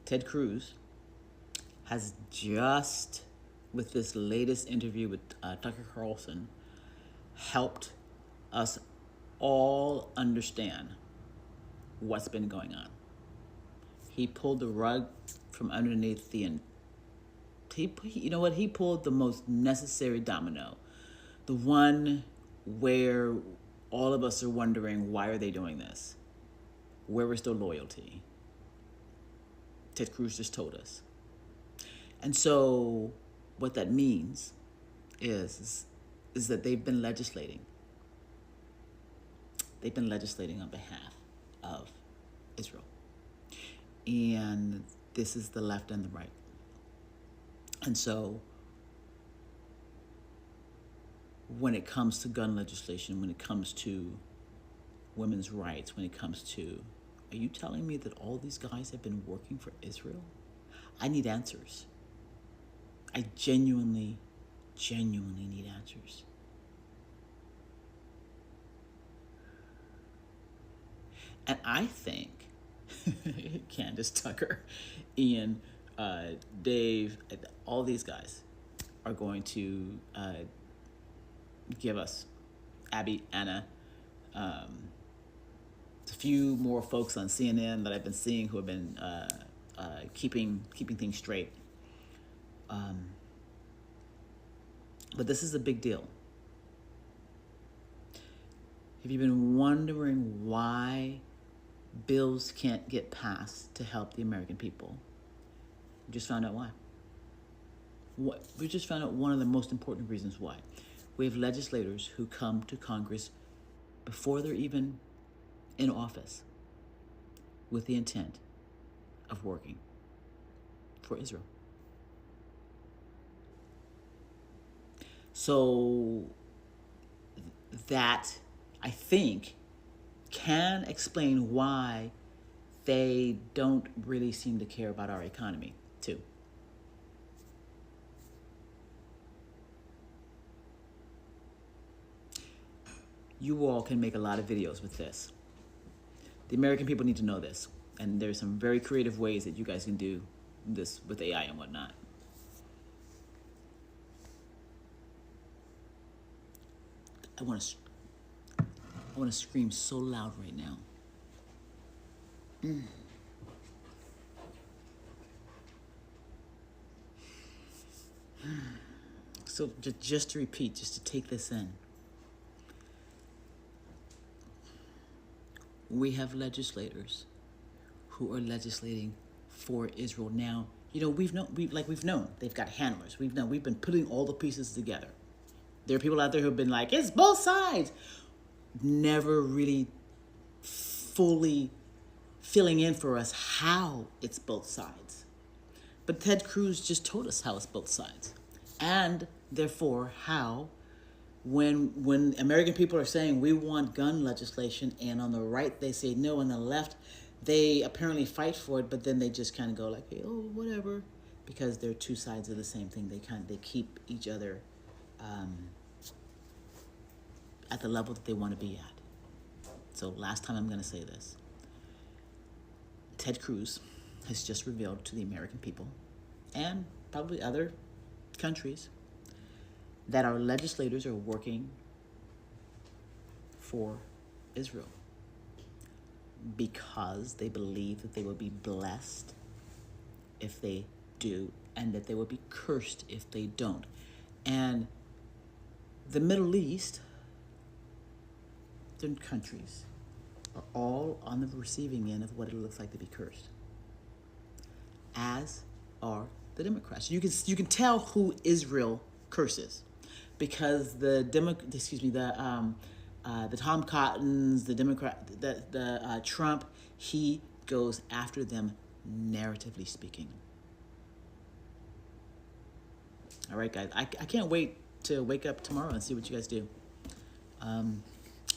Ted Cruz has just, with this latest interview with Tucker Carlson, helped us all understand what's been going on. He pulled the rug from underneath he pulled the most necessary domino, the one where all of us are wondering, why are they doing this? Where is their loyalty? Ted Cruz just told us. And so what that means is that they've been legislating. They've been legislating on behalf of Israel. And this is the left and the right. And so when it comes to gun legislation, when it comes to women's rights, when it comes to, are you telling me that all these guys have been working for Israel? I need answers. I genuinely need answers. And I think Candace, Tucker, Ian, Dave, all these guys are going to give us, Abby, Anna, a few more folks on CNN that I've been seeing who have been keeping things straight. But this is a big deal. Have you been wondering why bills can't get passed to help the American people? We just found out why. We just found out one of the most important reasons why. We have legislators who come to Congress before they're even in office with the intent of working for Israel. So that, I think, can explain why they don't really seem to care about our economy, too. You all can make a lot of videos with this. The American people need to know this. And there's some very creative ways that you guys can do this with AI and whatnot. I want to scream so loud right now. So just to repeat, just to take this in. We have legislators who are legislating for Israel. Now, we've known they've got handlers. We've been putting all the pieces together. There are people out there who have been like, it's both sides. Never really fully filling in for us how it's both sides. But Ted Cruz just told us how it's both sides. And therefore, how when American people are saying we want gun legislation, and on the right they say no, on the left they apparently fight for it, but then they just kind of go like, hey, oh, whatever, because they're two sides of the same thing. They keep each other at the level that they want to be at. So last time I'm going to say this. Ted Cruz has just revealed to the American people, and probably other countries, that our legislators are working for Israel because they believe that they will be blessed if they do, and that they will be cursed if they don't. And the Middle East, certain countries, are all on the receiving end of what it looks like to be cursed, as are the Democrats. You can tell who Israel curses, because the Tom Cottons, the Democrat, the Trump, he goes after them, narratively speaking. All right, guys, I can't wait to wake up tomorrow and see what you guys do.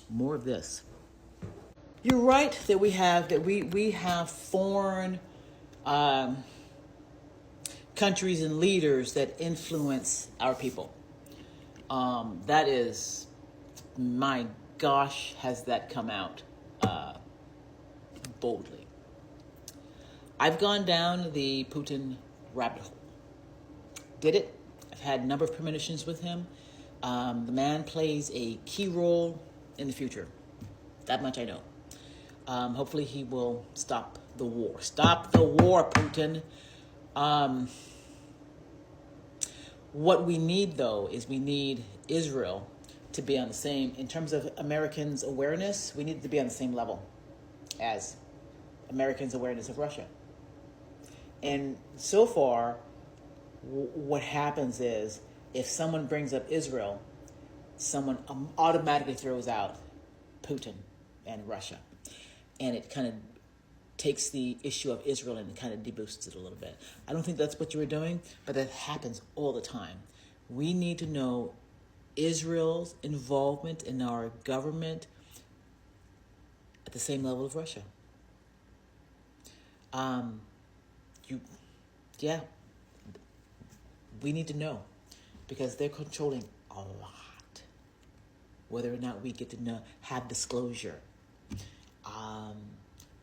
More of this. You're right that we have foreign countries and leaders that influence our people. That is, my gosh, has that come out boldly. I've gone down the Putin rabbit hole. Did it. I've had a number of premonitions with him. The man plays a key role in the future. That much I know. Hopefully he will stop the war. Stop the war, Putin. What we need, though, is we need Israel to be on the same, in terms of Americans' awareness, we need to be on the same level as Americans' awareness of Russia. And so far, what happens is, if someone brings up Israel, someone automatically throws out Putin and Russia. And it kind of takes the issue of Israel and kind of deboosts it a little bit. I don't think that's what you were doing, but that happens all the time. We need to know Israel's involvement in our government at the same level of Russia. We need to know, because they're controlling a lot. Whether or not we get to have disclosure,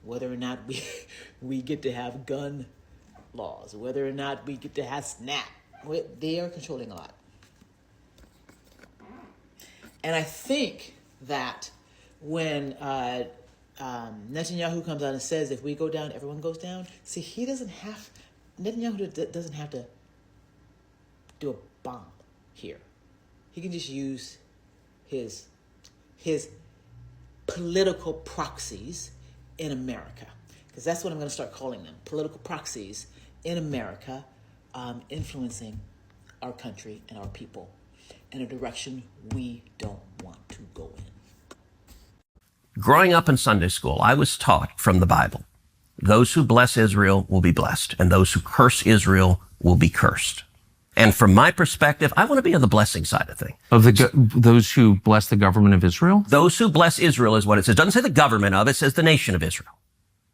whether or not we get to have gun laws, whether or not we get to have SNAP, they are controlling a lot. And I think that when Netanyahu comes out and says, if we go down, everyone goes down. See, Netanyahu doesn't have to do a bomb here. He can just use his political proxies in America, because that's what I'm going to start calling them, political proxies in America, influencing our country and our people in a direction we don't want to go in. Growing up in Sunday school, I was taught from the Bible, those who bless Israel will be blessed, and those who curse Israel will be cursed. And from my perspective, I want to be on the blessing side of things. Of those who bless the government of Israel? Those who bless Israel is what it says. It doesn't say the government of, it says the nation of Israel.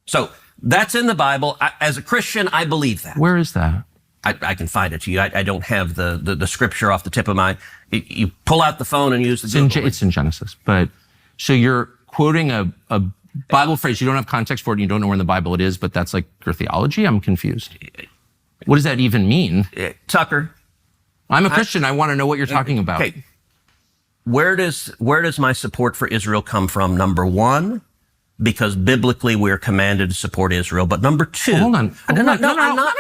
So that's in the Bible. As a Christian, I believe that. Where is that? I can find it to you. I don't have the scripture off the tip of my, you pull out the phone and use the Google. It's in Genesis. But so you're quoting a Bible phrase. You don't have context for it and you don't know where in the Bible it is, but that's like your theology? I'm confused. What does that even mean? Tucker. I'm a Christian. I want to know what you're talking about. Okay. Where does my support for Israel come from? Number one, because biblically we're commanded to support Israel. But number two, hold on. I'm not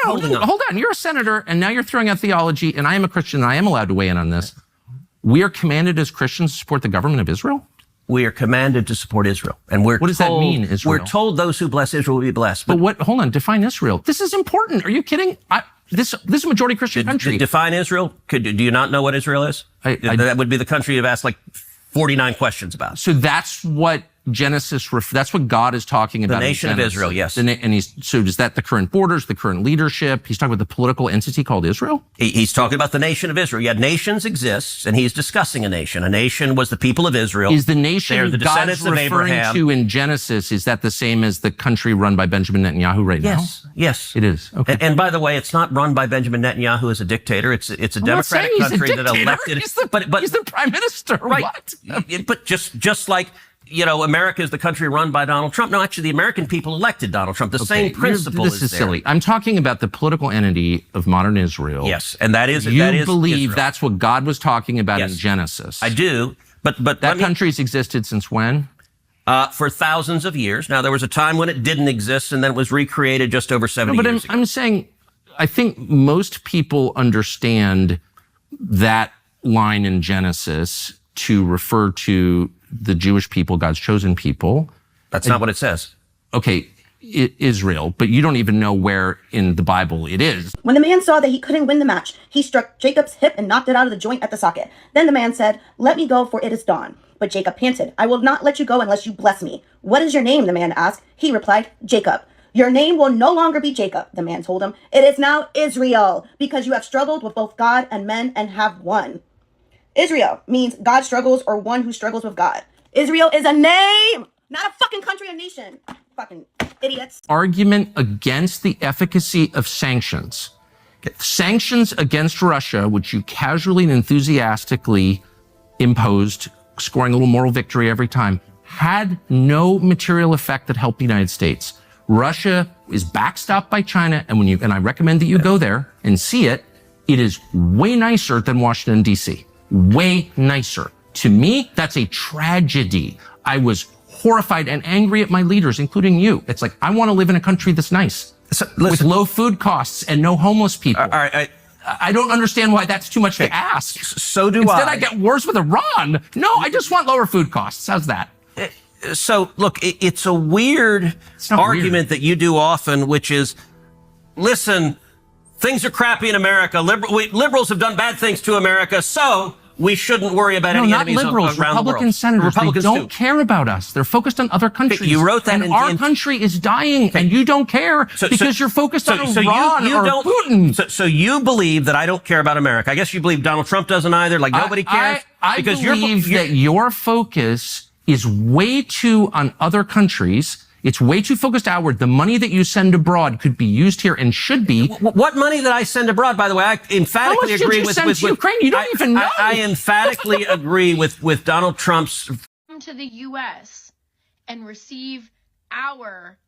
holding on. Hold on. You're a senator and now you're throwing out theology, and I am a Christian and I am allowed to weigh in on this. We are commanded as Christians to support the government of Israel? We are commanded to support Israel. And what does that mean, Israel? We're told those who bless Israel will be blessed. But hold on, define Israel. This is important. Are you kidding? This is a majority Christian country. Define Israel? Do you not know what Israel is? That would be the country you've asked like 49 questions about. So that's what Genesis, that's what God is talking about. The nation of Israel, yes. And so is that the current borders, the current leadership? He's talking about the political entity called Israel? He's talking about the nation of Israel. Yeah, nations exist, and he's discussing a nation. A nation was the people of Israel. Is the nation They're the God's descendants of referring Abraham. to in Genesis, is that the same as the country run by Benjamin Netanyahu right now? Yes. It is. Okay. And by the way, it's not run by Benjamin Netanyahu as a dictator. It's a democratic country that elected. He's the prime minister. Right. What? But just like, America is the country run by Donald Trump. No, actually, the American people elected Donald Trump. The same principle is there. This is silly. I'm talking about the political entity of modern Israel. Yes, and that is You believe Israel. That's what God was talking about in Genesis. I do, but that country's existed since when? For thousands of years. Now, there was a time when it didn't exist, and then it was recreated just over 70 years ago. I'm saying, I think most people understand that line in Genesis to refer to the Jewish people, God's chosen people. That's not what it says. Okay, Israel, but you don't even know where in the Bible it is. When the man saw that he couldn't win the match, he struck Jacob's hip and knocked it out of the joint at the socket. Then the man said, "Let me go, for it is dawn." But Jacob panted, "I will not let you go unless you bless me." "What is your name?" the man asked. He replied, "Jacob." "Your name will no longer be Jacob," the man told him. "It is now Israel, because you have struggled with both God and men and have won." Israel means God struggles, or one who struggles with God. Israel is a name, not a fucking country or nation. Fucking idiots. Argument against the efficacy of sanctions. Sanctions against Russia, which you casually and enthusiastically imposed, scoring a little moral victory every time, had no material effect that helped the United States. Russia is backstopped by China, and I recommend that you go there and see it. It is way nicer than Washington, D.C. Way nicer. To me, that's a tragedy. I was horrified and angry at my leaders, including you. It's like, I want to live in a country that's nice, with low food costs and no homeless people. All right. I don't understand why that's too much to ask. So do Instead, I. I get wars with Iran. No, I just want lower food costs. How's that? So, look, it's a weird argument that you do often, which is, listen, things are crappy in America. Liberals have done bad things to America, so we shouldn't worry about any enemies around the world. Republican senators. Republicans they don't care about us. They're focused on other countries. You wrote that, and our country is dying, and you don't care because you're focused on Iran or Putin. So you believe that I don't care about America? I guess you believe Donald Trump doesn't either. Like nobody cares. I believe that your focus is way too on other countries. It's way too focused outward. The money that you send abroad could be used here and should be. What money that I send abroad, by the way, I emphatically agree with. How much did you send to Ukraine? You don't even know. I emphatically agree with Donald Trump's. Come to the U.S. and receive our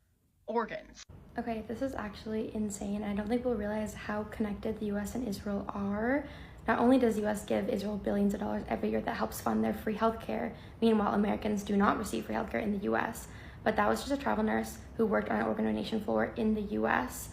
organs. Okay, this is actually insane. I don't think people realize how connected the U.S. and Israel are. Not only does the U.S. give Israel billions of dollars every year that helps fund their free healthcare, meanwhile Americans do not receive free healthcare in the U.S., but that was just a travel nurse who worked on an organ donation floor in the U.S.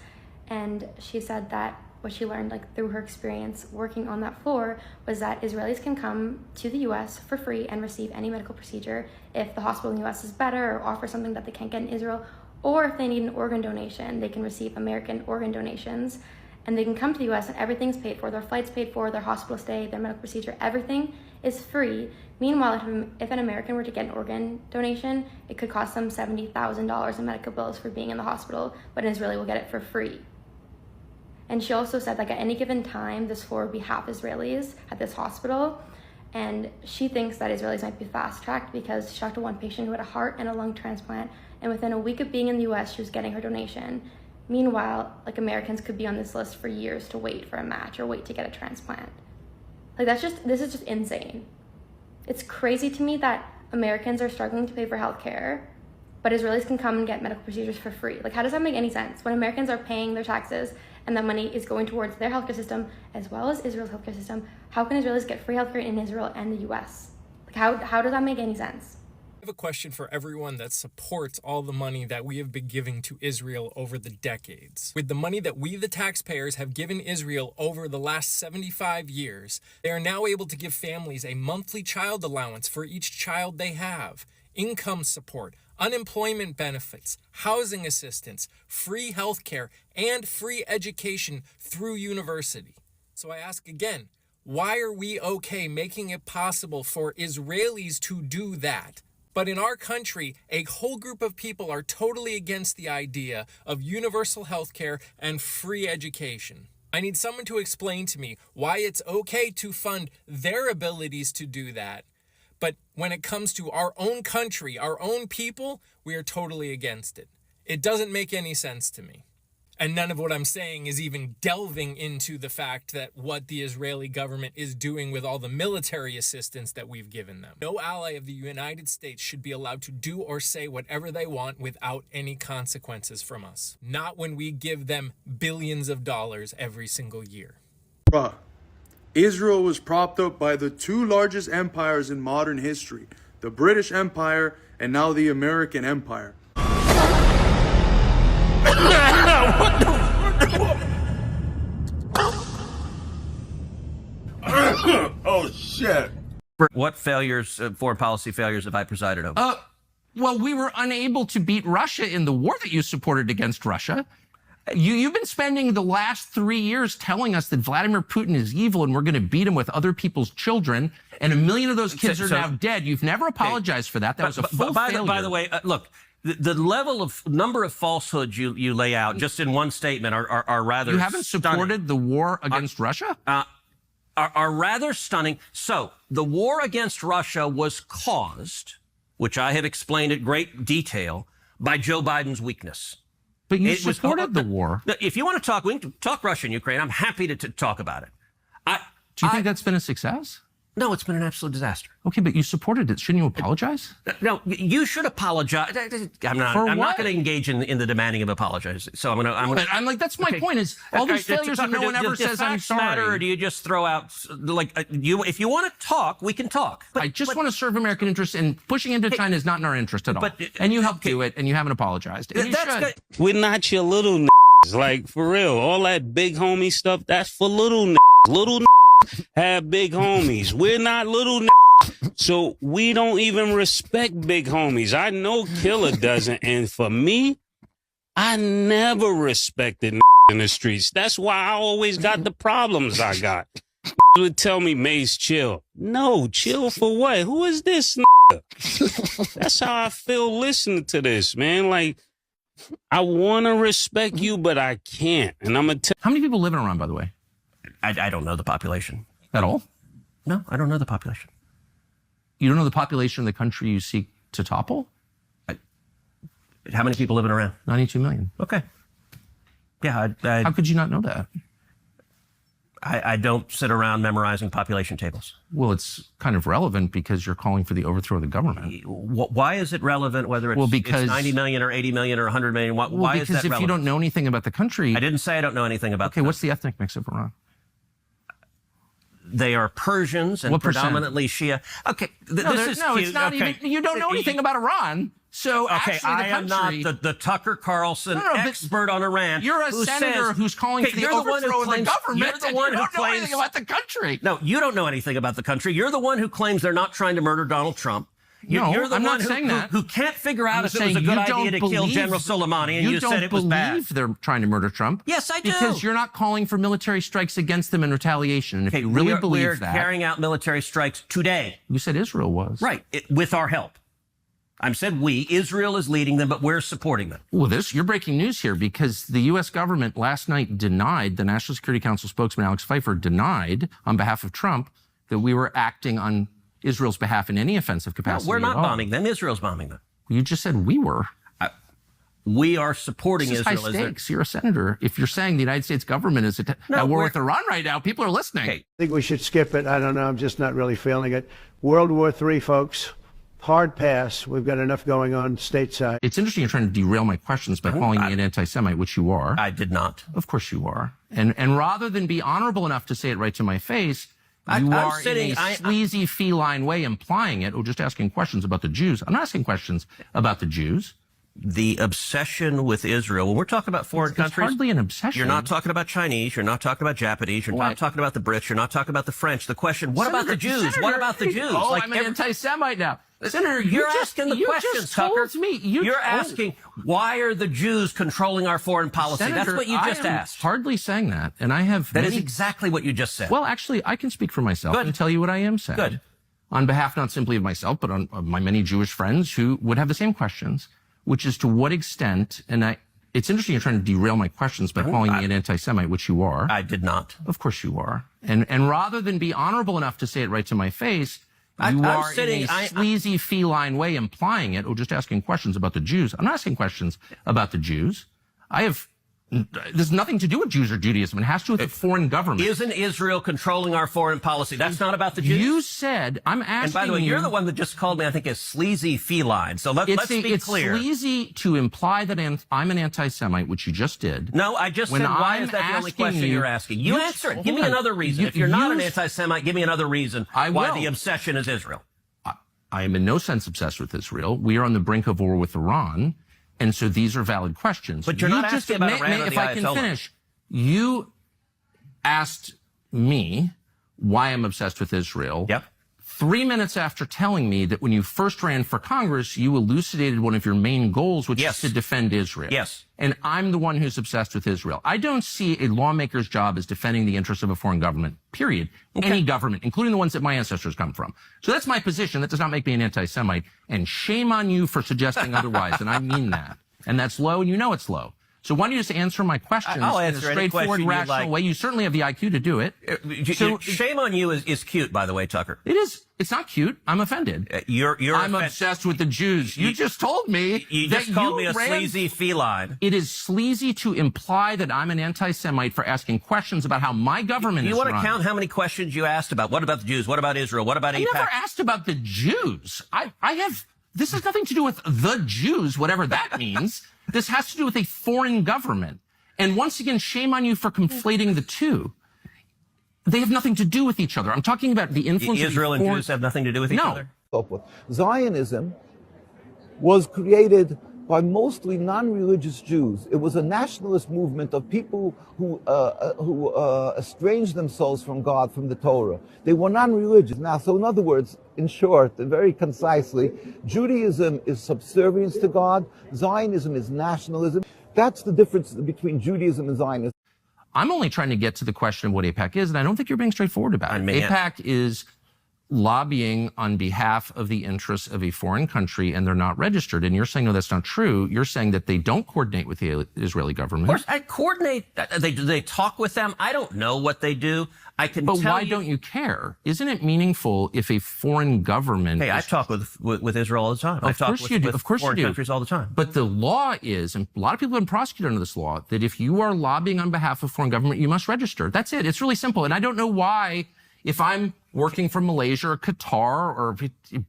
And she said that what she learned through her experience working on that floor was that Israelis can come to the U.S. for free and receive any medical procedure if the hospital in the U.S. is better or offers something that they can't get in Israel, or if they need an organ donation, they can receive American organ donations. And they can come to the U.S. and everything's paid for. Their flights paid for, their hospital stay, their medical procedure, everything is free. Meanwhile, if an American were to get an organ donation, it could cost them $70,000 in medical bills for being in the hospital, but an Israeli will get it for free. And she also said at any given time, this floor would be half Israelis at this hospital. And she thinks that Israelis might be fast-tracked because she talked to one patient who had a heart and a lung transplant, and within a week of being in the U.S., she was getting her donation. Meanwhile, Americans could be on this list for years to wait for a match or wait to get a transplant. This is just insane. It's crazy to me that Americans are struggling to pay for healthcare, but Israelis can come and get medical procedures for free. How does that make any sense? When Americans are paying their taxes and that money is going towards their healthcare system as well as Israel's healthcare system, how can Israelis get free healthcare in Israel and the US? How does that make any sense? I have a question for everyone that supports all the money that we have been giving to Israel over the decades. With the money that we, the taxpayers, have given Israel over the last 75 years, they are now able to give families a monthly child allowance for each child they have, income support, unemployment benefits, housing assistance, free healthcare, and free education through university. So I ask again, why are we okay making it possible for Israelis to do that? But in our country, a whole group of people are totally against the idea of universal health care and free education. I need someone to explain to me why it's okay to fund their abilities to do that. But when it comes to our own country, our own people, we are totally against it. It doesn't make any sense to me. And none of what I'm saying is even delving into the fact that what the Israeli government is doing with all the military assistance that we've given them. No ally of the United States should be allowed to do or say whatever they want without any consequences from us. Not when we give them billions of dollars every single year. Bruh, Israel was propped up by the two largest empires in modern history, the British Empire and now the American Empire. Oh, shit. What failures, foreign policy failures, have I presided over? Well, we were unable to beat Russia in the war that you supported against Russia. You've been spending the last 3 years telling us that Vladimir Putin is evil and we're going to beat him with other people's children, and 1 million of those kids are now dead. You've never apologized for that. That was a full failure. By the way, look, the level of number of falsehoods you lay out just in one statement are rather. You haven't supported the war against Russia? Are rather stunning. So the war against Russia was caused, which I have explained at great detail, by Joe Biden's weakness. But you supported the war. If you want to talk, we can talk Russia and Ukraine. I'm happy to talk about it. Do you think that's been a success? No, it's been an absolute disaster. Okay, but you supported it. Shouldn't you apologize? No, you should apologize. I'm not going to engage in the demanding of apologies. So I'm like, that's my point. Is all these failures and no one ever says I'm sorry. Matter, or do you just throw out if you want to talk, we can talk. I just want to serve American interests, and pushing into China is not in our interest at all. And you helped do it, and you haven't apologized. And you should. We're not your little like, for real. All that big homie stuff, that's for little Little have big homies. We're not little so we don't even respect big homies. I know Killer doesn't, and for me, I never respected in the streets. That's why I always got the problems I got. Would tell me, Mace, chill. No, chill for what? Who is this? That's how I feel listening to this, man. Like, I want to respect you, but I can't. And I'm gonna tell. How many people live in Iran, by the way? I don't know the population. At all? No, I don't know the population. You don't know the population of the country you seek to topple? How many people live in Iran? 92 million. Okay. Yeah. How could you not know that? I don't sit around memorizing population tables. Well, it's kind of relevant because you're calling for the overthrow of the government. Why is it relevant whether it's 90 million or 80 million or 100 million? Why is that relevant? Because if you don't know anything about the country... I didn't say I don't know anything about Okay, what's the ethnic mix of Iran? They are Persians and predominantly Shia. Okay, this is cute. It's not even... You don't know anything about Iran. So okay, I am not the Tucker Carlson expert on Iran. You're a senator who's calling for the overthrow of the government. You're the one who don't know anything about the country. No, you don't know anything about the country. You're the one who claims they're not trying to murder Donald Trump. You're the one who can't figure out if it was a good idea to kill General Soleimani, and you said it was bad. You don't believe they're trying to murder Trump? Yes, I do. Because you're not calling for military strikes against them in retaliation. And if you really believe that... We're carrying out military strikes today. You said Israel was. Right, with our help. I said we. Israel is leading them, but we're supporting them. Well, you're breaking news here because the U.S. government last night denied, the National Security Council spokesman Alex Pfeiffer denied on behalf of Trump that we were acting on Israel's behalf in any offensive capacity. No, we're not bombing them. Israel's bombing them. You just said we were. We are supporting Israel. High stakes. You're a senator. If you're saying the United States government is at war with Iran right now, people are listening. I think we should skip it. I don't know. I'm just not really feeling it. World War III, folks. Hard pass. We've got enough going on stateside. It's interesting you're trying to derail my questions by calling me an anti-Semite, which you are. I did not. Of course you are. And rather than be honorable enough to say it right to my face, you are in a sleazy, feline way implying it, or just asking questions about the Jews. I'm not asking questions about the Jews. The obsession with Israel, when we're talking about foreign countries... It's hardly an obsession. You're not talking about Chinese, you're not talking about Japanese, you're not talking about the Brits, you're not talking about the French. The question, what about the Jews? What about the Jews? Oh, I'm an anti-Semite now. Senator, you're asking the questions, Tucker. You're asking, why are the Jews controlling our foreign policy? Senator, that's what you just asked. Hardly saying that, and I have... That is exactly what you just said. Well, actually, I can speak for myself and tell you what I am saying. Good. On behalf not simply of myself, but on my many Jewish friends who would have the same questions, which is to what extent, and it's interesting you're trying to derail my questions by calling me an anti-Semite, which you are. I did not. Of course you are. And rather than be honorable enough to say it right to my face, you are in a sleazy, feline way implying it, or just asking questions about the Jews. I'm not asking questions about the Jews. There's nothing to do with Jews or Judaism. It has to do with the foreign government. Isn't Israel controlling our foreign policy? That's not about the Jews. You said, I'm asking you. And by the way, you're the one that just called me, I think, a sleazy feline. So let's be clear. It's sleazy to imply that I'm an anti-Semite, which you just did. No, I just said, why is that the only question you're asking? You answer it. Give me another reason. If you're not an anti-Semite, give me another reason why the obsession is Israel. I am in no sense obsessed with Israel. We are on the brink of war with Iran. And so these are valid questions. But you're not asking about Iran or the Ayatollah. If I can finish, you asked me why I'm obsessed with Israel. Yep. 3 minutes after telling me that when you first ran for Congress, you elucidated one of your main goals, which is to defend Israel. Yes. And I'm the one who's obsessed with Israel. I don't see a lawmaker's job as defending the interests of a foreign government, period. Okay. Any government, including the ones that my ancestors come from. So that's my position. That does not make me an anti-Semite. And shame on you for suggesting otherwise. And I mean that. And that's low, and you know it's low. So why don't you just answer my questions I'll in a answer any straightforward, question you'd rational like. way? You certainly have the IQ to do it. So shame on you is cute, by the way, Tucker. It is. It's not cute. I'm offended. I'm obsessed with the Jews. You just told me You that just called me a ran- sleazy feline. It is sleazy to imply that I'm an anti-Semite for asking questions about how my government is You want to run. count how many questions you asked about? What about the Jews? What about Israel? What about I AIPAC? never asked about the Jews. I have. This has nothing to do with the Jews, whatever that means. This has to do with a foreign government. And once again, shame on you for conflating the two. They have nothing to do with each other. I'm talking about the influence Israel of and foreign... Jews have nothing to do with each other? Zionism was created by mostly non-religious Jews. It was a nationalist movement of people who estranged themselves from God, from the Torah. They were non-religious. Now, so in other words, in short and very concisely, Judaism is subservience to God. Zionism is nationalism. That's the difference between Judaism and Zionism. I'm only trying to get to the question of what AIPAC is, and I don't think you're being straightforward about it. AIPAC is lobbying on behalf of the interests of a foreign country, and they're not registered. And you're saying, no, that's not true. You're saying that they don't coordinate with the Israeli government. Of course, I coordinate. Do they talk with them? I don't know what they do. I can tell you. But why don't you care? Isn't it meaningful if a foreign government... Hey, I talk with Israel all the time. I talk with foreign countries all the time. But the law is, and a lot of people have been prosecuted under this law, that if you are lobbying on behalf of foreign government, you must register. That's it. It's really simple. And I don't know why, if I'm working for Malaysia or Qatar or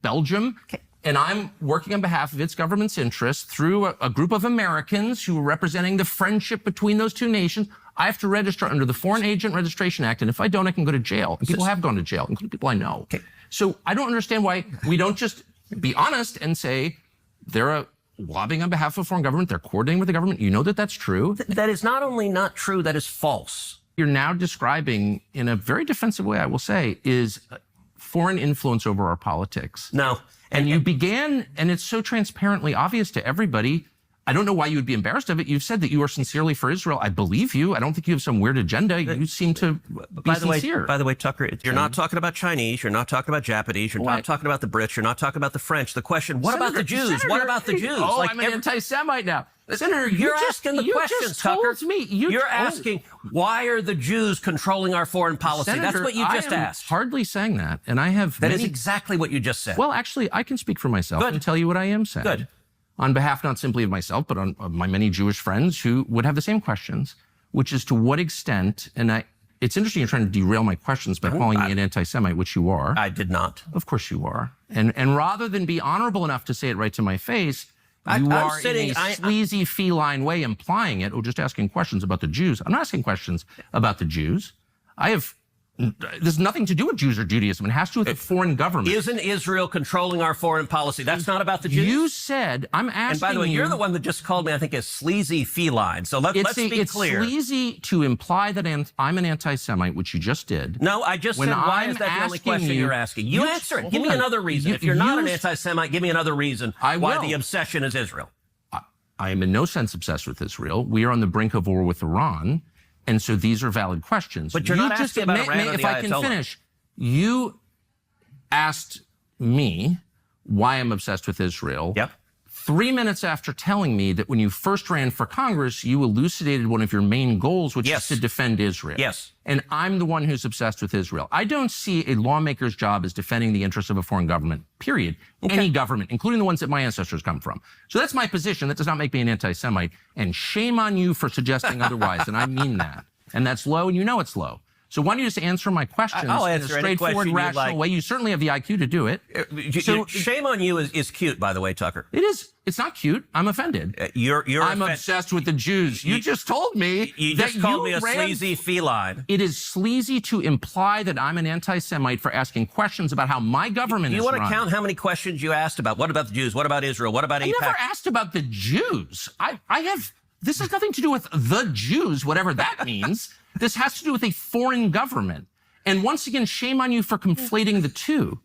Belgium, and I'm working on behalf of its government's interests through a group of Americans who are representing the friendship between those two nations, I have to register under the Foreign Agent Registration Act. And if I don't, I can go to jail. And people have gone to jail, including people I know. So I don't understand why we don't just be honest and say they're lobbying on behalf of a foreign government. They're coordinating with the government. You know that that's true. That is not only not true, that is false. You're now describing, in a very defensive way, I will say, is foreign influence over our politics. No. And you began, and it's so transparently obvious to everybody. I don't know why you would be embarrassed of it. You've said that you are sincerely for Israel. I believe you. I don't think you have some weird agenda. You seem to be sincere. By the way, Tucker, you're not talking about Chinese. You're not talking about Japanese. You're not talking about the Brits. You're not talking about the French. The question, what about the Jews? What about the Jews? Oh, I'm an anti-Semite now. Senator, you're asking the questions, Tucker. You're asking, why are the Jews controlling our foreign policy? Senator, that's what you just asked. Hardly saying that. And I have That is exactly what you just said. Well, actually, I can speak for myself and tell you what I am saying. Good. On behalf not simply of myself, but on my many Jewish friends who would have the same questions, which is to what extent, and it's interesting you're trying to derail my questions by calling me an anti-Semite, which you are. I did not. Of course you are. And rather than be honorable enough to say it right to my face, you are in a sleazy feline way implying it, or just asking questions about the Jews. I'm not asking questions about the Jews. There's nothing to do with Jews or Judaism. It has to do with the foreign government. Isn't Israel controlling our foreign policy? That's not about the Jews. You said, I'm asking you. And by the way, you're the one that just called me, I think, a sleazy feline. So let's be clear. It's sleazy to imply that I'm an anti-Semite, which you just did. No, I just said, why is that the only question you're asking? You answer it. Give me another reason. If you're not an anti-Semite, give me another reason why the obsession is Israel. I am in no sense obsessed with Israel. We are on the brink of war with Iran. And so these are valid questions. But you're not asking about Iran or the If I can finish, you asked me why I'm obsessed with Israel. Yep. 3 minutes after telling me that when you first ran for Congress, you elucidated one of your main goals, which is to defend Israel. Yes. And I'm the one who's obsessed with Israel. I don't see a lawmaker's job as defending the interests of a foreign government, period. Okay. Any government, including the ones that my ancestors come from. So that's my position. That does not make me an anti-Semite. And shame on you for suggesting otherwise. And I mean that. And that's low, and you know it's low. So why don't you just answer my questions I'll answer in a straightforward, rational way? You certainly have the IQ to do it. So shame on you is cute, by the way, Tucker. It is. It's not cute. I'm offended. I'm obsessed with the Jews. You just told me you just called me a sleazy feline. It is sleazy to imply that I'm an anti-Semite for asking questions about how my government is run. You want to count how many questions you asked about? What about the Jews? What about Israel? What about AIPAC? I never asked about the Jews. This has nothing to do with the Jews, whatever that means. This has to do with a foreign government. And once again, shame on you for conflating the two.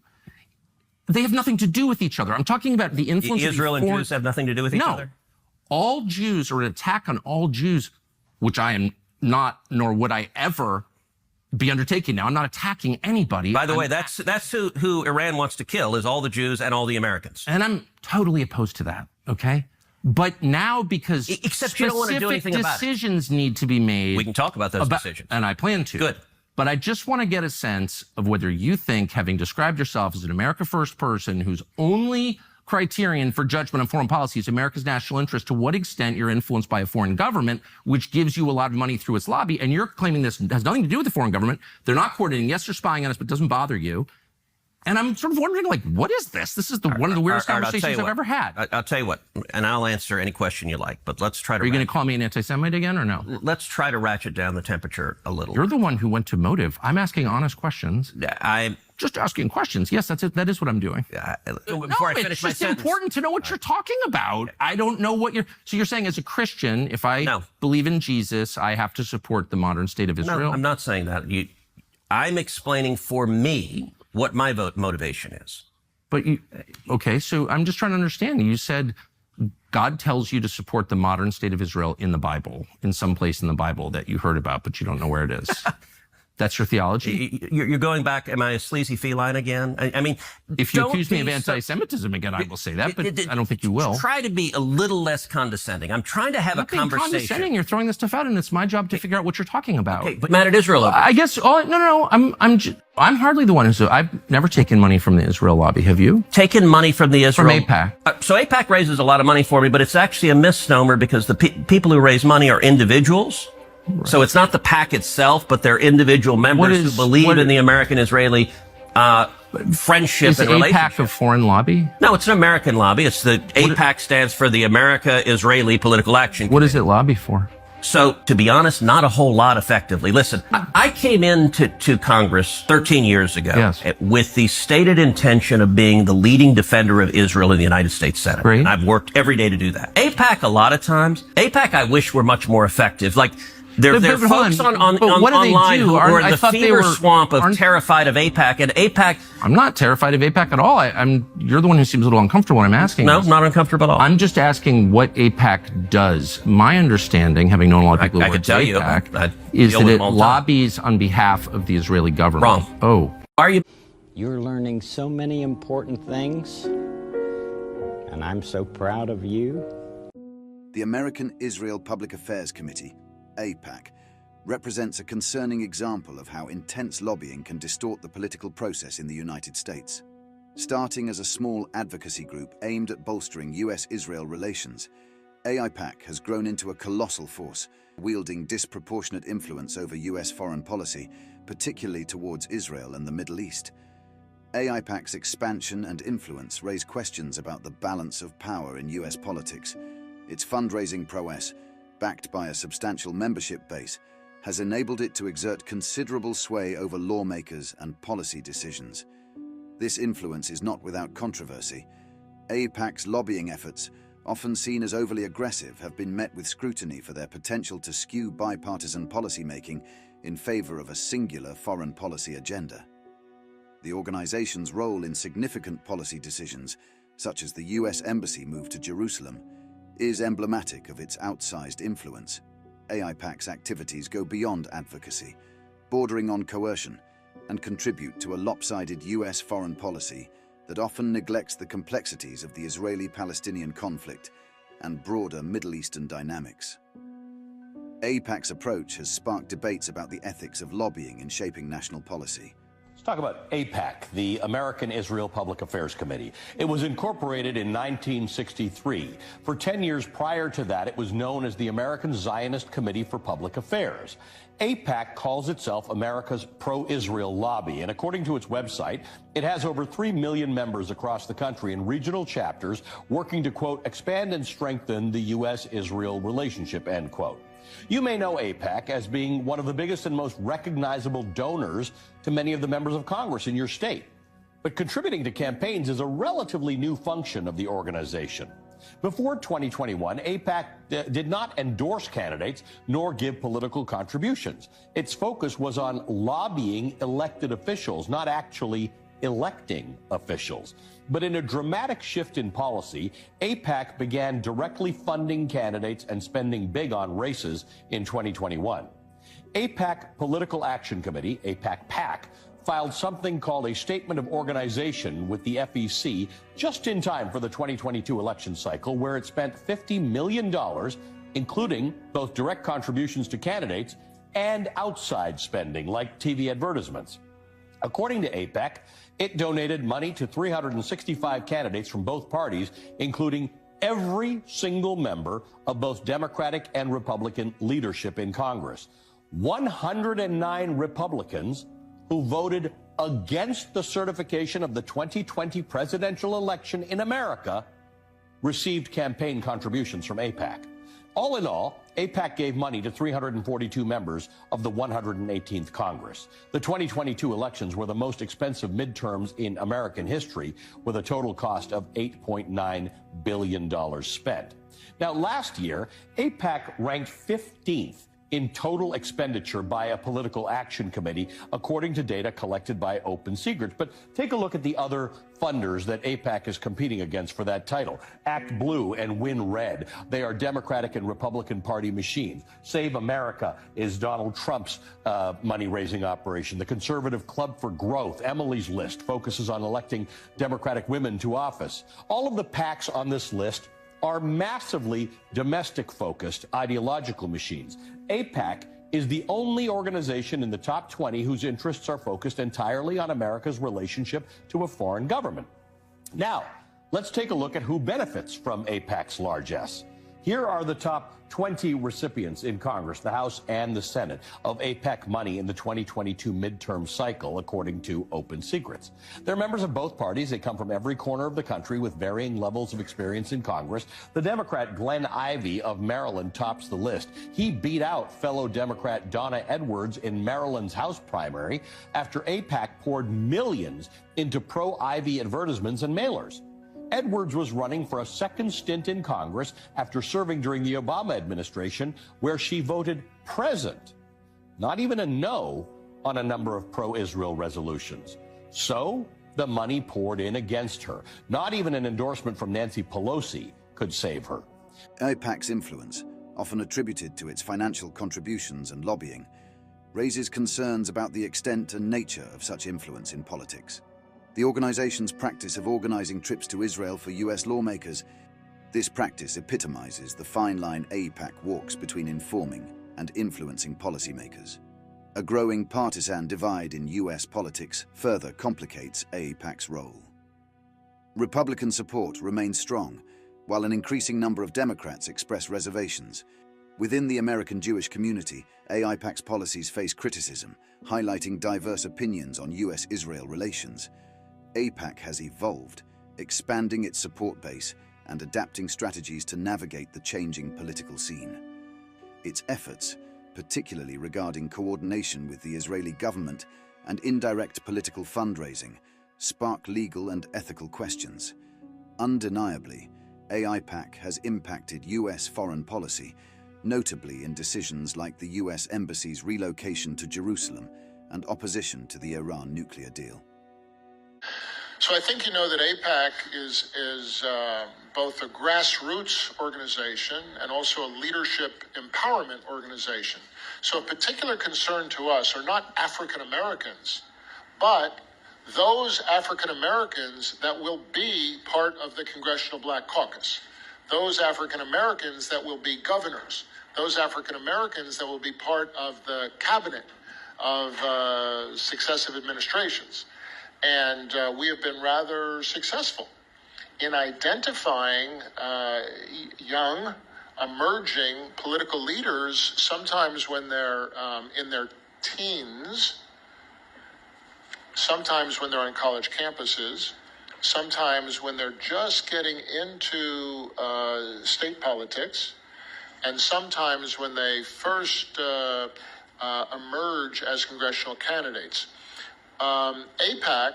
They have nothing to do with each other. I'm talking about the influence of Israel and Jews have nothing to do with each other? All Jews, or an attack on all Jews, which I am not, nor would I ever be undertaking now. I'm not attacking anybody. By the way, that's who Iran wants to kill, is all the Jews and all the Americans. And I'm totally opposed to that, okay? But now, because Except you don't want to do anything about it. decisions need to be made. We can talk about those decisions. And I plan to. Good. But I just want to get a sense of whether you think, having described yourself as an America First person whose only criterion for judgment on foreign policy is America's national interest, to what extent you're influenced by a foreign government, which gives you a lot of money through its lobby, and you're claiming this has nothing to do with the foreign government. They're not coordinating. Yes, they're spying on us, but it doesn't bother you. And I'm sort of wondering, like, what is this? This is one of the weirdest conversations I've ever had. I'll tell you what, and I'll answer any question you like, but let's try to... Are you going to call me an anti-Semite again or no? Let's try to ratchet down the temperature a little. You're the one who went to motive. I'm asking honest questions. I'm just asking questions. Yes, that's it. That is what I'm doing. Before I finish my it's just sentence, important to know what you're talking about. I don't know what you're... So you're saying as a Christian, if I believe in Jesus, I have to support the modern state of Israel? No, I'm not saying that. I'm explaining for me what my motivation is. But okay, so I'm just trying to understand. You said God tells you to support the modern state of Israel in the Bible, in some place in the Bible that you heard about, but you don't know where it is. That's your theology? You're going back, am I a sleazy feline again? I mean, if you accuse me of anti-Semitism again, I will say that, but I don't think you will. Try to be a little less condescending. I'm trying to have a conversation. Condescending. You're throwing this stuff out, and it's my job to figure out what you're talking about. Okay, but mad at Israel. I guess. Oh no. I'm hardly the one who's. I've never taken money from the Israel lobby. Have you? Taken money from the Israel from AIPAC? So AIPAC raises a lot of money for me, but it's actually a misnomer because the people who raise money are individuals. Right. So it's not the PAC itself, but they're individual members who believe in the American-Israeli friendship and relationship. Is AIPAC a foreign lobby? No, it's an American lobby. AIPAC stands for the America-Israeli Political Action Committee. What does it lobby for? So, to be honest, not a whole lot effectively. Listen, I came into Congress 13 years ago with the stated intention of being the leading defender of Israel in the United States Senate. Great. And I've worked every day to do that. AIPAC, a lot of times, I wish were much more effective. Like, there are folks online who are in the fever swamp of terrified of AIPAC, and AIPAC... I'm not terrified of AIPAC at all. You're the one who seems a little uncomfortable when I'm asking. No, not uncomfortable at all. I'm just asking what AIPAC does. My understanding, having known a lot of people who work at AIPAC, is that it lobbies on behalf of the Israeli government. Wrong. Oh. Are you? You're learning so many important things, and I'm so proud of you. The American Israel Public Affairs Committee, AIPAC, represents a concerning example of how intense lobbying can distort the political process in the United States. Starting as a small advocacy group aimed at bolstering US-Israel relations, AIPAC has grown into a colossal force, wielding disproportionate influence over US foreign policy, particularly towards Israel and the Middle East. AIPAC's expansion and influence raise questions about the balance of power in US politics. Its fundraising prowess, backed by a substantial membership base, has enabled it to exert considerable sway over lawmakers and policy decisions. This influence is not without controversy. AIPAC's lobbying efforts, often seen as overly aggressive, have been met with scrutiny for their potential to skew bipartisan policymaking in favor of a singular foreign policy agenda. The organization's role in significant policy decisions, such as the US Embassy move to Jerusalem, is emblematic of its outsized influence. AIPAC's activities go beyond advocacy, bordering on coercion, and contribute to a lopsided US foreign policy that often neglects the complexities of the Israeli-Palestinian conflict and broader Middle Eastern dynamics. AIPAC's approach has sparked debates about the ethics of lobbying in shaping national policy. Let's talk about AIPAC, the American Israel Public Affairs Committee. It was incorporated in 1963. For 10 years prior to that, it was known as the American Zionist Committee for Public Affairs. AIPAC calls itself America's pro-Israel lobby, and according to its website, it has over 3 million members across the country in regional chapters working to, quote, expand and strengthen the U.S.-Israel relationship, end quote. You may know AIPAC as being one of the biggest and most recognizable donors to many of the members of Congress in your state. But contributing to campaigns is a relatively new function of the organization. Before 2021, AIPAC did not endorse candidates nor give political contributions. Its focus was on lobbying elected officials, not actually electing officials. But in a dramatic shift in policy, AIPAC began directly funding candidates and spending big on races in 2021. AIPAC Political Action Committee, AIPAC-PAC, filed something called a Statement of Organization with the FEC just in time for the 2022 election cycle, where it spent $50 million, including both direct contributions to candidates and outside spending like TV advertisements. According to AIPAC, it donated money to 365 candidates from both parties, including every single member of both Democratic and Republican leadership in Congress. 109 Republicans who voted against the certification of the 2020 presidential election in America received campaign contributions from AIPAC. All in all, AIPAC gave money to 342 members of the 118th Congress. The 2022 elections were the most expensive midterms in American history, with a total cost of $8.9 billion spent. Now, last year, AIPAC ranked 15th in total expenditure by a political action committee, according to data collected by Open Secrets. But take a look at the other funders that AIPAC is competing against for that title. Act Blue and Win Red. They are Democratic and Republican Party machines. Save America is Donald Trump's money-raising operation. The Conservative Club for Growth, Emily's List, focuses on electing Democratic women to office. All of the PACs on this list are massively domestic-focused ideological machines. AIPAC is the only organization in the top 20 whose interests are focused entirely on America's relationship to a foreign government. Now, let's take a look at who benefits from AIPAC's largesse. Here are the top 20 recipients in Congress, the House and the Senate, of AIPAC money in the 2022 midterm cycle, according to Open Secrets. They're members of both parties. They come from every corner of the country with varying levels of experience in Congress. The Democrat Glenn Ivey of Maryland tops the list. He beat out fellow Democrat Donna Edwards in Maryland's House primary after AIPAC poured millions into pro-Ivey advertisements and mailers. Edwards was running for a second stint in Congress after serving during the Obama administration, where she voted present, not even a no, on a number of pro-Israel resolutions. So the money poured in against her. Not even an endorsement from Nancy Pelosi could save her. AIPAC's influence, often attributed to its financial contributions and lobbying, raises concerns about the extent and nature of such influence in politics. The organization's practice of organizing trips to Israel for U.S. lawmakers, this practice epitomizes the fine line AIPAC walks between informing and influencing policymakers. A growing partisan divide in U.S. politics further complicates AIPAC's role. Republican support remains strong, while an increasing number of Democrats express reservations. Within the American Jewish community, AIPAC's policies face criticism, highlighting diverse opinions on U.S.-Israel relations. AIPAC has evolved, expanding its support base and adapting strategies to navigate the changing political scene. Its efforts, particularly regarding coordination with the Israeli government and indirect political fundraising, spark legal and ethical questions. Undeniably, AIPAC has impacted U.S. foreign policy, notably in decisions like the U.S. Embassy's relocation to Jerusalem and opposition to the Iran nuclear deal. So I think you know that AIPAC is both a grassroots organization and also a leadership empowerment organization. So a particular concern to us are not African Americans, but those African Americans that will be part of the Congressional Black Caucus, those African Americans that will be governors, those African Americans that will be part of the cabinet of successive administrations. And we have been rather successful in identifying young, emerging political leaders, sometimes when they're in their teens, sometimes when they're on college campuses, sometimes when they're just getting into state politics, and sometimes when they first emerge as congressional candidates. AIPAC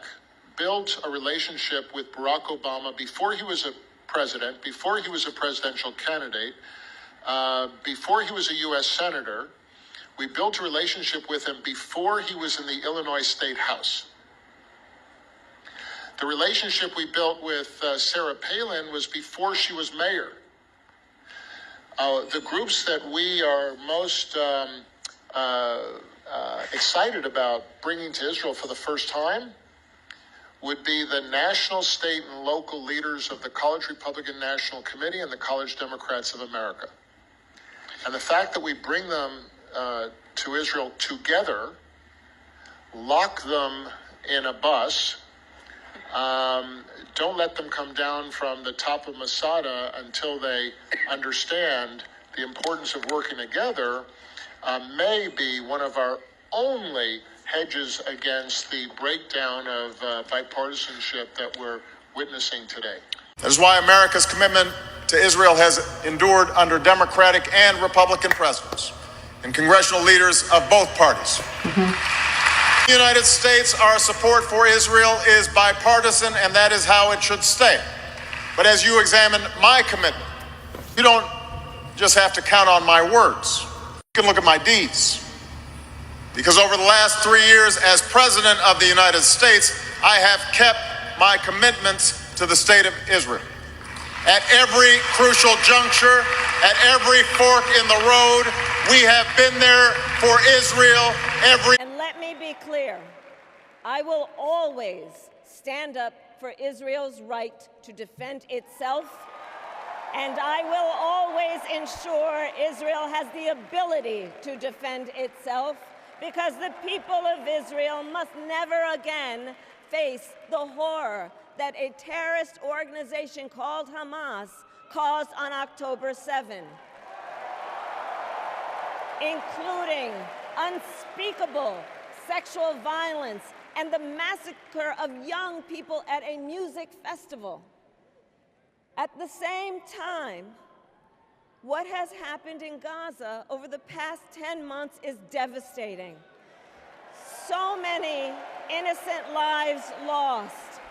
built a relationship with Barack Obama before he was a president, before he was a presidential candidate, before he was a U.S. senator. We built a relationship with him before he was in the Illinois State House. The relationship we built with Sarah Palin was before she was mayor. The groups that we are most excited about bringing to Israel for the first time would be the national, state, and local leaders of the College Republican National Committee and the College Democrats of America. And the fact that we bring them to Israel together, lock them in a bus, don't let them come down from the top of Masada until they understand the importance of working together, may be one of our only hedges against the breakdown of bipartisanship that we're witnessing today. That is why America's commitment to Israel has endured under Democratic and Republican presidents and congressional leaders of both parties. In the United States, our support for Israel is bipartisan, and that is how it should stay. But as you examine my commitment, you don't just have to count on my words. You can look at my deeds. Because over the last 3 years as President of the United States, I have kept my commitments to the state of Israel. At every crucial juncture, at every fork in the road, we have been there for Israel And let me be clear, I will always stand up for Israel's right to defend itself, and I will always ensure Israel has the ability to defend itself, because the people of Israel must never again face the horror that a terrorist organization called Hamas caused on October 7, including unspeakable sexual violence and the massacre of young people at a music festival. At the same time, what has happened in Gaza over the past 10 months is devastating. So many innocent lives lost.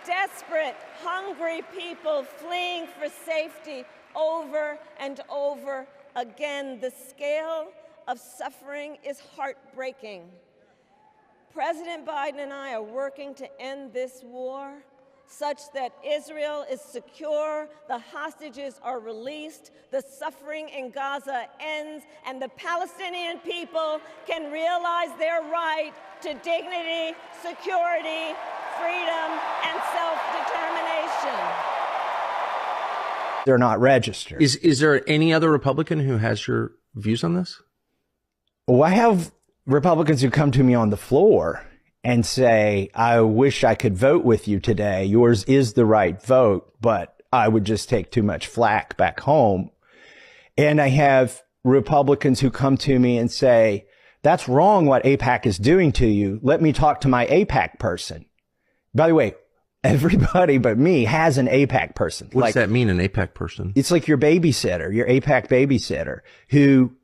Desperate, hungry people fleeing for safety over and over again. The scale of suffering is heartbreaking. President Biden and I are working to end this war such that Israel is secure, the hostages are released, the suffering in Gaza ends, and the Palestinian people can realize their right to dignity, security, freedom, and self-determination. They're not registered. Is there any other Republican who has your views on this? Well, I have Republicans who come to me on the floor and say, I wish I could vote with you today. Yours is the right vote, but I would just take too much flack back home. And I have Republicans who come to me and say, that's wrong what AIPAC is doing to you. Let me talk to my AIPAC person. By the way, everybody but me has an AIPAC person. What does that mean, an AIPAC person? It's like your babysitter, your AIPAC babysitter, who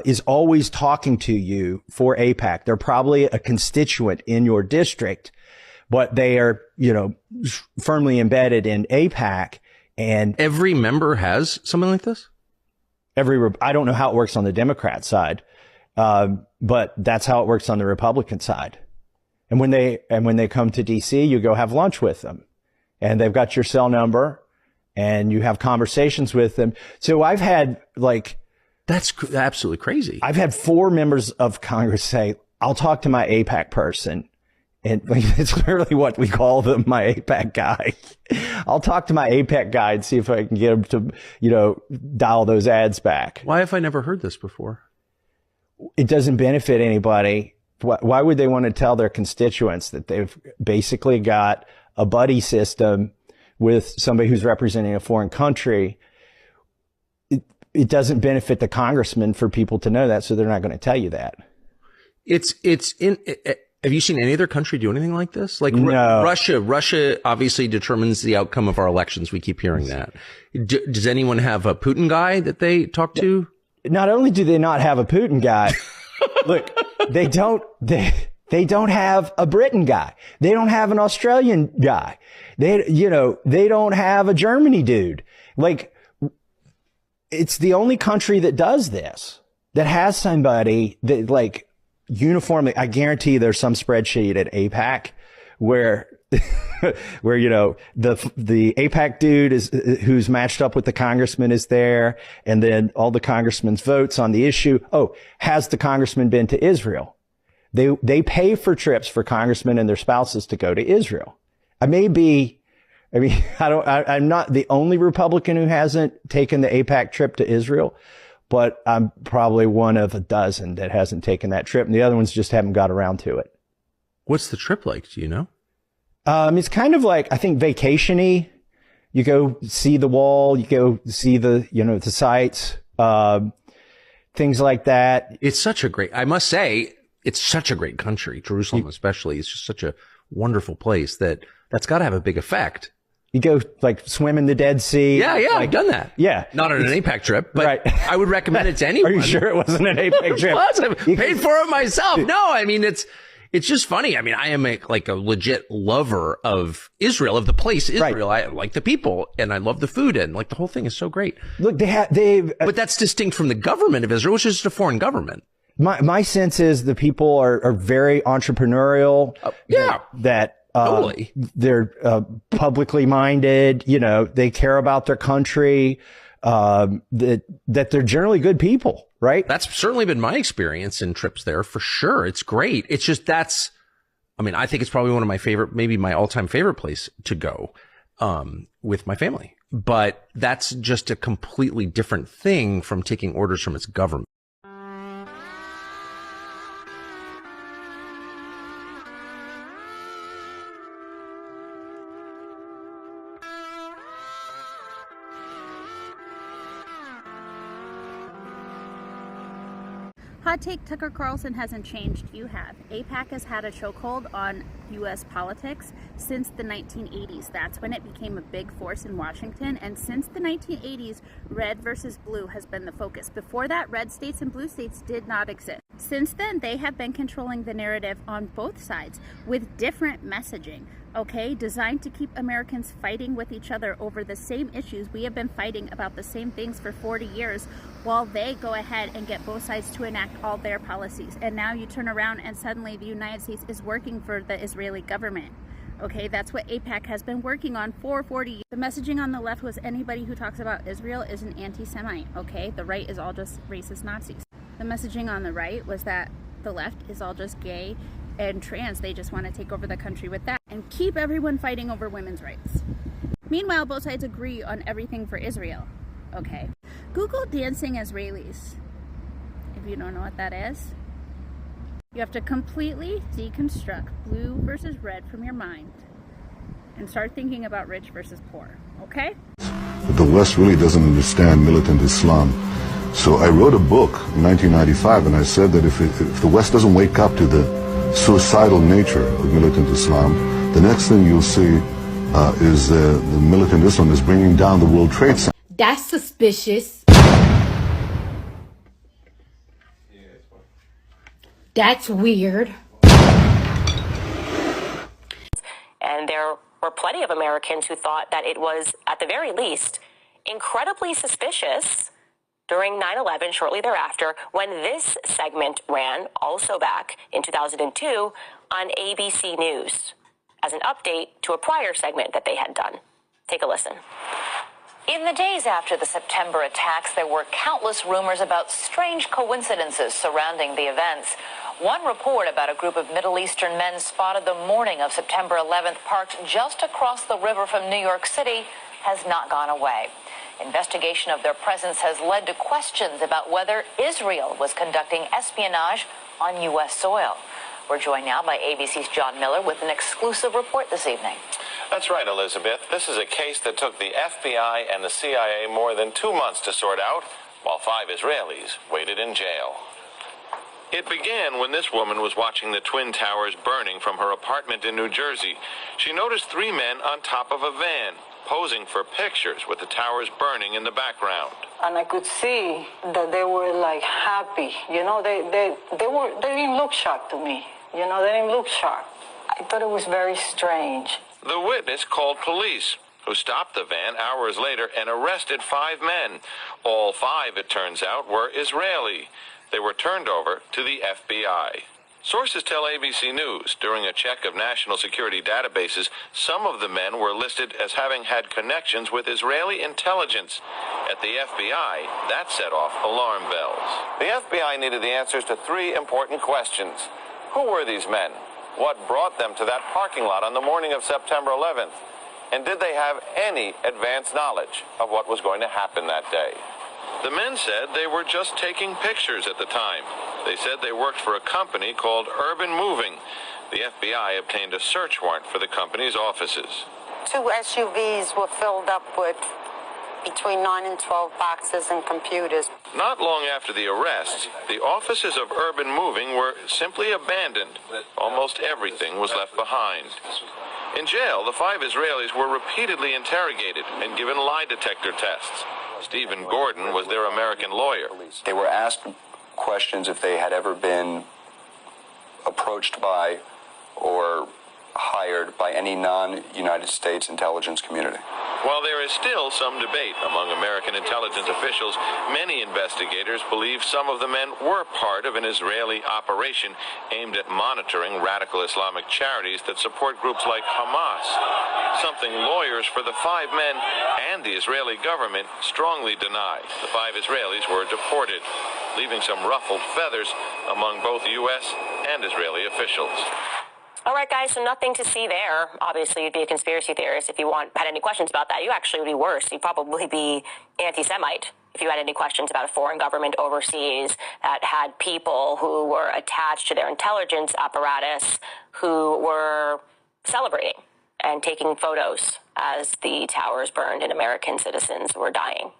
is always talking to you for AIPAC. They're probably a constituent in your district, but they are, firmly embedded in AIPAC. And every member has something like this? I don't know how it works on the Democrat side, but that's how it works on the Republican side. And when they come to DC, you go have lunch with them, and they've got your cell number, and you have conversations with them. So I've had that's absolutely crazy. I've had 4 members of Congress say, I'll talk to my AIPAC person. And it's literally what we call them, my AIPAC guy. I'll talk to my AIPAC guy and see if I can get him to, dial those ads back. Why have I never heard this before? It doesn't benefit anybody. Why would they want to tell their constituents that they've basically got a buddy system with somebody who's representing a foreign country? It doesn't benefit the congressman for people to know that, so they're not going to tell you that. Have you seen any other country do anything like this? Like no. Russia obviously determines the outcome of our elections. We keep hearing that. Does anyone have a Putin guy that they talk to? Not only do they not have a Putin guy, look, they don't have a Britain guy. They don't have an Australian guy. They don't have a Germany dude. It's the only country that does this, that has somebody that uniformly, I guarantee there's some spreadsheet at AIPAC where where, the AIPAC dude who's matched up with the congressman is there. And then all the congressman's votes on the issue. Oh, has the congressman been to Israel? They pay for trips for congressmen and their spouses to go to Israel. I'm not the only Republican who hasn't taken the AIPAC trip to Israel, but I'm probably one of a dozen that hasn't taken that trip. And the other ones just haven't got around to it. What's the trip like? Do you know? It's kind of like, I think, vacation-y. You go see the wall, you go see the sites, things like that. I must say, it's such a great country. Jerusalem, especially, is just such a wonderful place that's got to have a big effect. You go like swim in the Dead Sea. Yeah, I've done that. Yeah. Not on an AIPAC trip, but right. I would recommend it to anyone. Are you sure it wasn't an AIPAC trip? It was. I paid for it myself. No, I mean, it's just funny. I mean, I am a legit lover of Israel, of the place Israel. Right. I like the people and I love the food and the whole thing is so great. Look, but that's distinct from the government of Israel, which is just a foreign government. My sense is the people are very entrepreneurial. Totally. They're publicly minded. They care about their country. That they're generally good people. Right. That's certainly been my experience in trips there for sure. It's great. It's just I think it's probably one of my favorite, maybe my all-time favorite place to go with my family. But that's just a completely different thing from taking orders from its government. Hot take, Tucker Carlson hasn't changed. You have. AIPAC has had a chokehold on U.S. politics since the 1980s. That's when it became a big force in Washington. And since the 1980s, red versus blue has been the focus. Before that, red states and blue states did not exist. Since then, they have been controlling the narrative on both sides with different messaging. Okay, designed to keep Americans fighting with each other over the same issues. We have been fighting about the same things for 40 years while they go ahead and get both sides to enact all their policies. And now you turn around and suddenly the United States is working for the Israeli government. Okay, that's what AIPAC has been working on for 40 years. The messaging on the left was anybody who talks about Israel is an anti-Semite. Okay, the right is all just racist Nazis. The messaging on the right was that the left is all just gay and trans. They just want to take over the country with that and keep everyone fighting over women's rights. Meanwhile, both sides agree on everything for Israel. Okay. Google dancing Israelis. If you don't know what that is, you have to completely deconstruct blue versus red from your mind and start thinking about rich versus poor. Okay? The West really doesn't understand militant Islam. So I wrote a book in 1995 and I said that if the West doesn't wake up to the suicidal nature of militant Islam, the next thing you'll see is the militant Islam is bringing down the World Trade Center. That's suspicious. That's weird. And there were plenty of Americans who thought that it was, at the very least, incredibly suspicious during 9/11, shortly thereafter, when this segment ran, also back in 2002, on ABC News as an update to a prior segment that they had done. Take a listen. In the days after the September attacks, there were countless rumors about strange coincidences surrounding the events. One report about a group of Middle Eastern men spotted the morning of September 11th parked just across the river from New York City has not gone away. Investigation of their presence has led to questions about whether Israel was conducting espionage on U.S. soil. We're joined now by ABC's John Miller with an exclusive report this evening. That's right, Elizabeth. This is a case that took the FBI and the CIA more than 2 months to sort out, while 5 Israelis waited in jail. It began when this woman was watching the Twin Towers burning from her apartment in New Jersey. She noticed 3 men on top of a van, posing for pictures with the towers burning in the background. And I could see that they were like happy. You know, they didn't look shocked to me. You know, they didn't look shocked. I thought it was very strange. The witness called police, who stopped the van hours later and arrested 5 men. All 5, it turns out, were Israeli. They were turned over to the FBI. Sources tell ABC News during a check of national security databases, some of the men were listed as having had connections with Israeli intelligence. At the FBI, that set off alarm bells. The FBI needed the answers to 3 important questions. Who were these men? What brought them to that parking lot on the morning of September 11th? And did they have any advance knowledge of what was going to happen that day? The men said they were just taking pictures at the time. They said they worked for a company called Urban Moving. The FBI obtained a search warrant for the company's offices. 2 SUVs were filled up with between 9 and 12 boxes and computers. Not long after the arrest, the offices of Urban Moving were simply abandoned. Almost everything was left behind. In jail, the 5 Israelis were repeatedly interrogated and given lie detector tests. Stephen Gordon was their American lawyer. They were asked questions if they had ever been approached by or hired by any non-United States intelligence community. While there is still some debate among American intelligence officials, many investigators believe some of the men were part of an Israeli operation aimed at monitoring radical Islamic charities that support groups like Hamas, something lawyers for the 5 men and the Israeli government strongly deny. The 5 Israelis were deported, leaving some ruffled feathers among both U.S. and Israeli officials. All right, guys, so nothing to see there. Obviously, you'd be a conspiracy theorist if you had any questions about that. You actually would be worse. You'd probably be anti-Semite if you had any questions about a foreign government overseas that had people who were attached to their intelligence apparatus who were celebrating and taking photos as the towers burned and American citizens were dying.